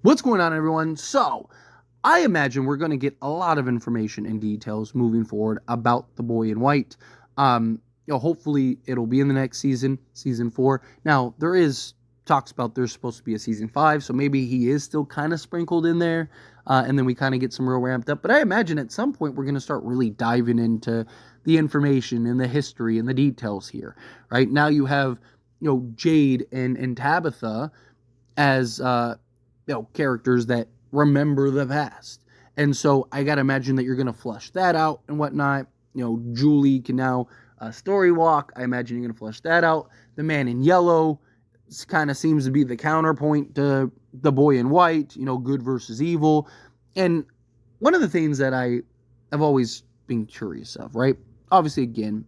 What's going on, everyone? So, I imagine we're going to get a lot of information and details moving forward about the boy in white. Hopefully it'll be in the next season, season 4. Now, there is talks about there's supposed to be a season 5, so maybe he is still kind of sprinkled in there, and then we kind of get some real ramped up. But I imagine at some point we're going to start really diving into the information and the history and the details here. Right now, you have Jade and Tabitha as characters that remember the past. And so I got to imagine that you're going to flush that out and whatnot. Julie can now story walk. I imagine you're going to flush that out. The man in yellow kind of seems to be the counterpoint to the boy in white, good versus evil. And one of the things that I have always been curious of, right? Obviously, again,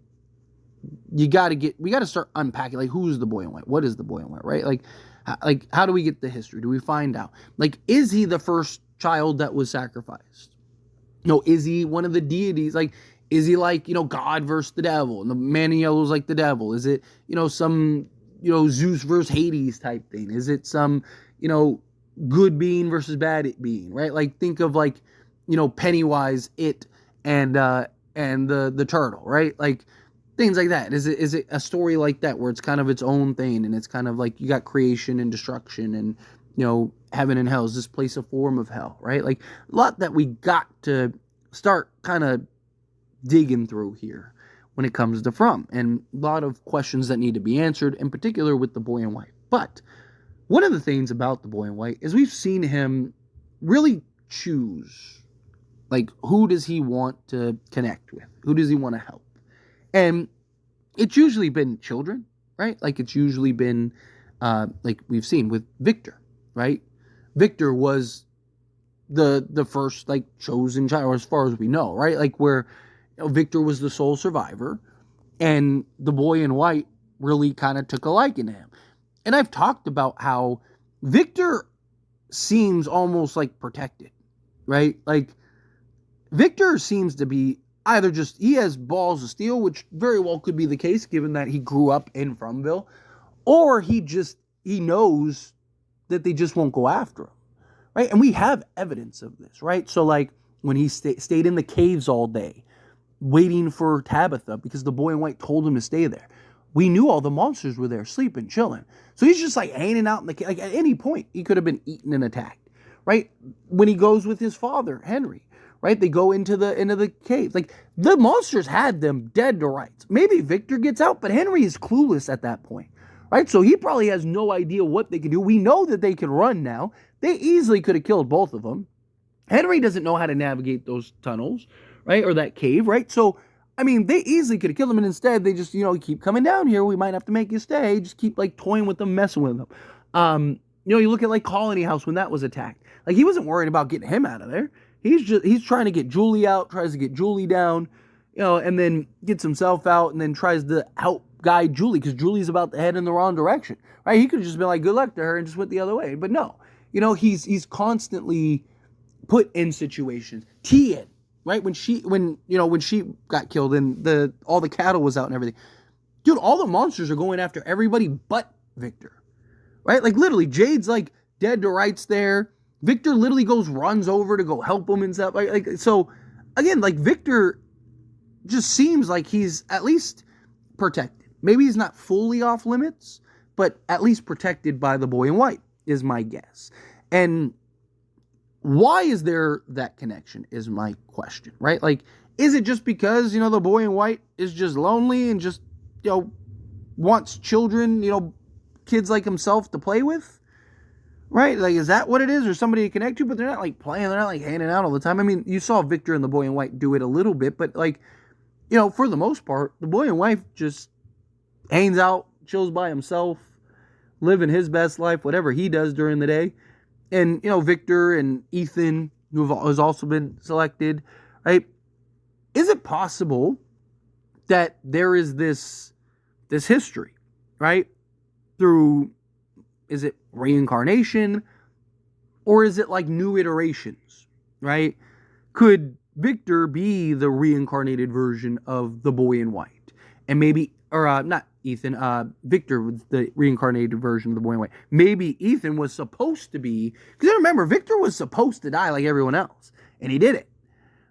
we got to start unpacking, like, who's the boy in white? What is the boy in white, right? Like, how do we get the history? Do we find out? Like, is he the first child that was sacrificed? Is he one of the deities? Like, is he like, God versus the devil? And the man in yellow is like the devil? Is it, some, Zeus versus Hades type thing? Is it some, good being versus bad being, right? Like, think of, like, Pennywise, it, and the turtle, right? Like, things like that. Is it a story like that where it's kind of its own thing, and it's kind of like you got creation and destruction and heaven and hell? Is this place a form of hell, right? Like, a lot that we got to start kind of digging through here when it comes to From, and a lot of questions that need to be answered, in particular with the boy in white. But one of the things about the boy in white is we've seen him really choose, like, who does he want to connect with? Who does he want to help? And it's usually been children, right? Like, it's usually been, like we've seen with Victor, right? Victor was the first, like, chosen child, or as far as we know, right? Like, where Victor was the sole survivor, and the boy in white really kind of took a liking to him. And I've talked about how Victor seems almost like protected, right? Like, Victor seems to be either just, he has balls of steel, which very well could be the case given that he grew up in FROMVILLE, or he knows that they just won't go after him, right? And we have evidence of this, right? So, like, when he stayed in the caves all day waiting for Tabitha because the boy in white told him to stay there, we knew all the monsters were there sleeping, chilling. So he's just, like, hanging out in the cave. Like, at any point he could have been eaten and attacked, right? When he goes with his father, Henry, right? They go into the cave. Like, the monsters had them dead to rights. Maybe Victor gets out, but Henry is clueless at that point, right? So he probably has no idea what they can do. We know that they can run now. They easily could have killed both of them. Henry doesn't know how to navigate those tunnels, right? Or that cave, right? So, I mean, they easily could have killed him, and instead they just, keep coming down here. We might have to make you stay. Just keep, like, toying with them, messing with them. You look at, like, Colony House when that was attacked. Like, he wasn't worried about getting him out of there. He's trying to get Julie out, tries to get Julie down, and then gets himself out, and then tries to help guide Julie because Julie's about to head in the wrong direction, right? He could have just been like, good luck to her, and just went the other way. But no, he's constantly put in situations. Tien, right? When she got killed and all the cattle was out and everything, dude, all the monsters are going after everybody but Victor, right? Like, literally, Jade's, like, dead to rights there. Victor literally runs over to go help him and stuff. Like, so, again, like, Victor just seems like he's at least protected. Maybe he's not fully off limits, but at least protected by the boy in white is my guess. And why is there that connection is my question, right? Like, is it just because, the boy in white is just lonely and just, wants children, kids like himself to play with? Right? Like, is that what it is? Or somebody to connect to? But they're not, like, playing. They're not, like, hanging out all the time. I mean, you saw Victor and the boy in white do it a little bit. But, like, for the most part, the boy in white just hangs out, chills by himself, living his best life, whatever he does during the day. And, Victor and Ethan, who has also been selected, right? Is it possible that there is this history, right? Through... Is it reincarnation, or is it like new iterations, right? Could Victor be the reincarnated version of the boy in white? And maybe or not Ethan, Victor was the reincarnated version of the boy in white. Maybe Ethan was supposed to be, because remember, Victor was supposed to die like everyone else, and he did it,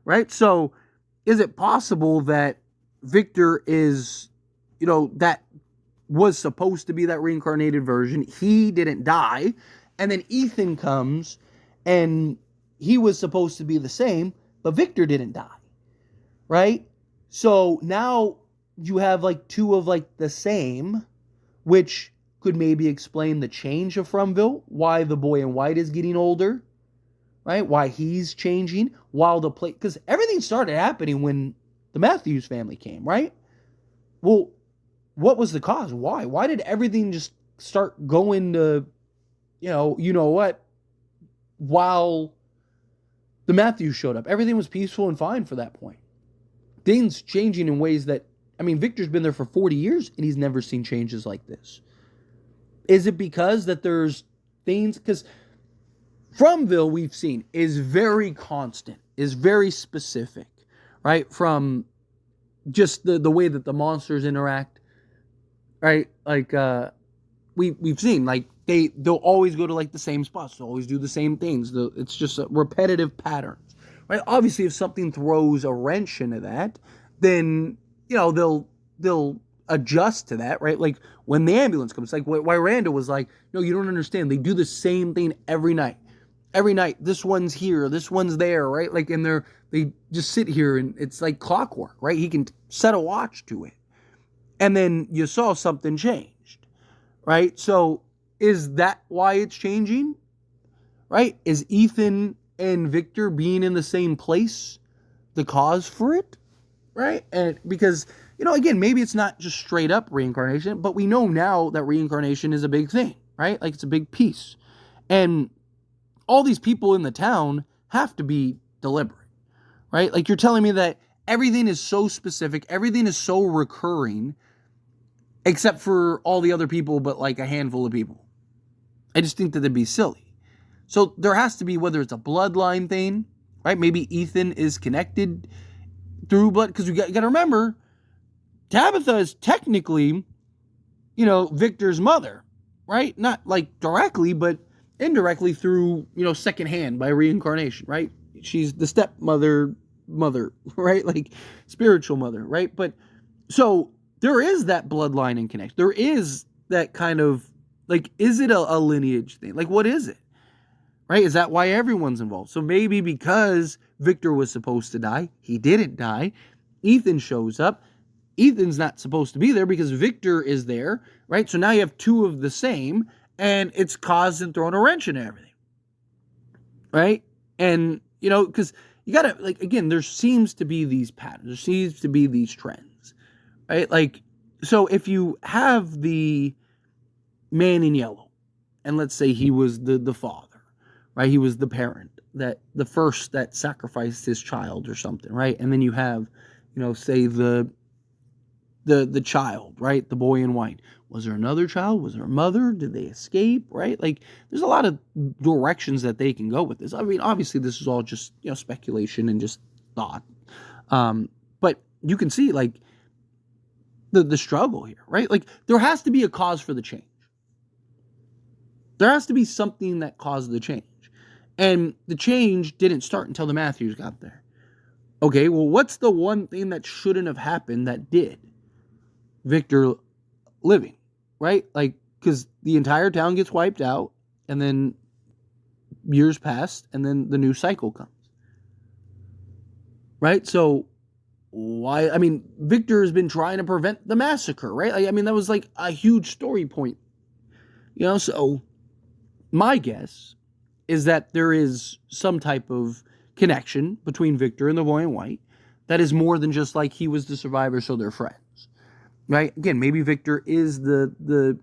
right? So, is it possible that Victor is, that was supposed to be that reincarnated version? He didn't die, and then Ethan comes, and he was supposed to be the same, but Victor didn't die, right? So now you have like two of like the same, which could maybe explain the change of FROMVILLE, why the boy in white is getting older, right? Why he's changing, while the play, because everything started happening when the Matthews family came, right? Well, what was the cause? Why? Why did everything just start going to, you know what? While the Matthews showed up, everything was peaceful and fine for that point. Things changing in ways that, Victor's been there for 40 years and he's never seen changes like this. Is it because that there's things, because FROMVILLE we've seen is very constant, is very specific, right? From just the way that the monsters interact, right? Like, we've seen, like, they'll always go to like the same spots, they'll always do the same things. It's just repetitive patterns, right? Obviously, if something throws a wrench into that, then they'll adjust to that, right? Like when the ambulance comes, like why Randall was like, no, you don't understand. They do the same thing every night. Every night, this one's here, this one's there, right? Like, and they just sit here and it's like clockwork, right? He can set a watch to it. And then you saw something changed, right? So is that why it's changing, right? Is Ethan and Victor being in the same place the cause for it, right? And because, again, maybe it's not just straight up reincarnation, but we know now that reincarnation is a big thing, right? Like it's a big piece. And all these people in the town have to be deliberate, right? Like you're telling me that everything is so specific, everything is so recurring, except for all the other people, but like a handful of people. I just think that that'd be silly. So there has to be, whether it's a bloodline thing, right? Maybe Ethan is connected through blood, because you got to remember, Tabitha is technically, Victor's mother, right? Not like directly, but indirectly through, secondhand by reincarnation, right? She's the stepmother, right? Like spiritual mother, right? But so there is that bloodline and connection. There is that kind of, like, is it a lineage thing? Like, what is it? Right? Is that why everyone's involved? So maybe because Victor was supposed to die, he didn't die. Ethan shows up. Ethan's not supposed to be there because Victor is there, right? So now you have two of the same, and it's caused and thrown a wrench in everything, right? And, because you got to, like, again, there seems to be these patterns. There seems to be these trends, right? Like, so if you have the man in yellow, and let's say he was the father, right? He was the parent, that the first that sacrificed his child or something, right? And then you have, say the child, right? The boy in white. Was there another child? Was there a mother? Did they escape, right? Like, there's a lot of directions that they can go with this. Obviously, this is all just, speculation and just thought. But you can see, like, the struggle here, right? Like, there has to be a cause for the change. There has to be something that caused the change. And the change didn't start until the Matthews got there. Okay, well, what's the one thing that shouldn't have happened that did? Victor living, right? Like, because the entire town gets wiped out, and then years pass, and then the new cycle comes. Right? So, why? Victor has been trying to prevent the massacre, right? That was like a huge story point. So my guess is that there is some type of connection between Victor and the boy in white that is more than just like he was the survivor, so they're friends. Right? Again, maybe Victor is the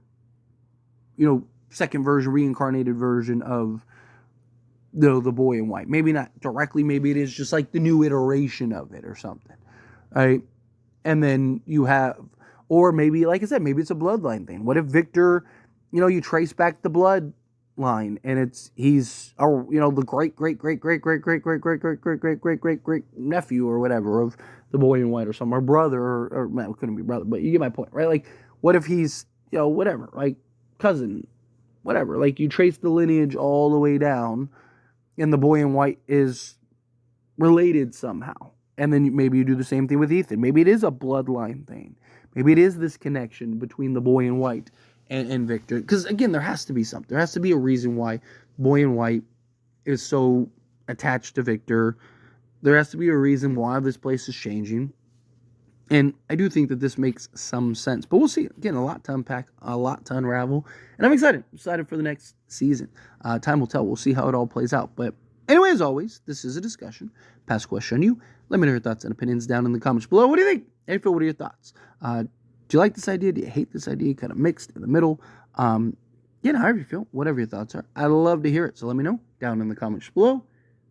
second version, reincarnated version of the boy in white. Maybe not directly, maybe it is just like the new iteration of it or something. Right? And then you have, or maybe, like I said, maybe it's a bloodline thing. What if Victor, you trace back the blood, line, and he's the great nephew or whatever of the boy in white or something, or brother, or well, it couldn't be brother, but you get my point, right? Like, what if he's whatever, like cousin, whatever, like you trace the lineage all the way down, and the boy in white is related somehow. And then maybe you do the same thing with Ethan. Maybe it is a bloodline thing. Maybe it is this connection between the boy in white and Victor. Because, again, there has to be something. There has to be a reason why boy in white is so attached to Victor. There has to be a reason why this place is changing. And I do think that this makes some sense. But we'll see. Again, a lot to unpack, a lot to unravel. And I'm excited. I'm excited for the next season. Time will tell. We'll see how it all plays out. But anyway, as always, this is a discussion. Pass question on you. Let me know your thoughts and opinions down in the comments below. What do you think? Hey, Phil, what are your thoughts? Do you like this idea? Do you hate this idea? Kind of mixed in the middle. However you feel, whatever your thoughts are. I'd love to hear it. So let me know down in the comments below.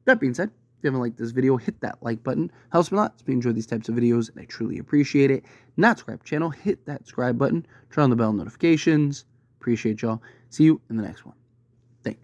That being said, if you haven't liked this video, hit that like button. Helps me a lot. If you enjoy these types of videos, and I truly appreciate it. Not subscribe to the channel, hit that subscribe button. Turn on the bell notifications. Appreciate y'all. See you in the next one. Thank you.